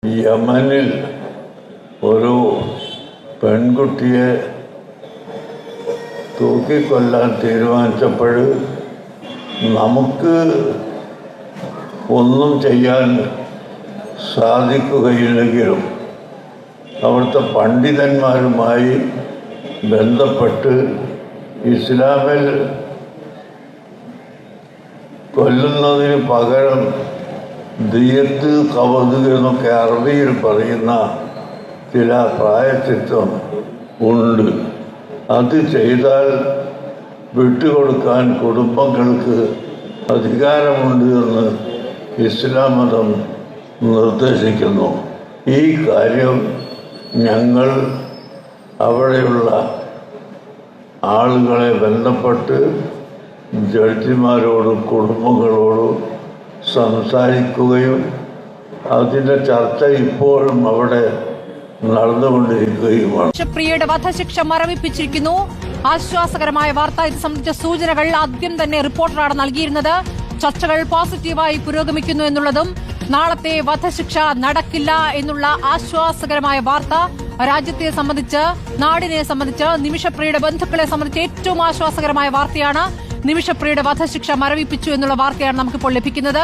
യമനിൽ ഒരു പെൺകുട്ടിയെ തൂക്കിക്കൊല്ലാൻ തീരുമാനിച്ചപ്പോൾ നമുക്ക് ഒന്നും ചെയ്യാൻ സാധിക്കുകയില്ലെങ്കിലും അവിടുത്തെ പണ്ഡിതന്മാരുമായി ബന്ധപ്പെട്ട് ഇസ്ലാമിൽ കൊല്ലുന്നതിന് പകരം ദിയത്ത് കവത് എന്നൊക്കെ അറബിയിൽ പറയുന്ന ചില പ്രായശ്ചിത്തം ഉണ്ട്. അത് ചെയ്താൽ വിട്ടുകൊടുക്കാൻ കുടുംബങ്ങൾക്ക് അധികാരമുണ്ട് എന്ന് ഇസ്ലാം മതം നിർദ്ദേശിക്കുന്നു. ഈ കാര്യം ഞങ്ങൾ അവിടെയുള്ള ആളുകളെ ബന്ധപ്പെട്ട് ജഡ്ജിമാരോടും കുടുംബങ്ങളോടും സംസാരിക്കുകയും അതിൻ്റെ ചർച്ച ഇപ്പോഴും അവിടെ നടന്നുകൊണ്ടിരിക്കുകയുമാണ്. പ്രിയയുടെ വധശിക്ഷ മരവിപ്പിച്ചിരിക്കുന്നു. ആശ്വാസകരമായ വാർത്ത. ഇത് സംബന്ധിച്ച സൂചനകൾ ആദ്യം തന്നെ റിപ്പോർട്ടറാണ് നൽകിയിരുന്നത്. ചർച്ചകൾ പോസിറ്റീവായി പുരോഗമിക്കുന്നു എന്നുള്ളതും നാളത്തെ വധശിക്ഷ നടക്കില്ല എന്നുള്ള ആശ്വാസകരമായ വാർത്ത രാജ്യത്തെ സംബന്ധിച്ച്, നാടിനെ സംബന്ധിച്ച്, നിമിഷപ്രിയയുടെ ബന്ധുക്കളെ സംബന്ധിച്ച് ഏറ്റവും ആശ്വാസകരമായ വാർത്തയാണ്. നിമിഷപ്രിയയുടെ വധശിക്ഷ മരവിപ്പിച്ചു എന്നുള്ള വാർത്തയാണ് നമുക്കിപ്പോൾ ലഭിക്കുന്നത്.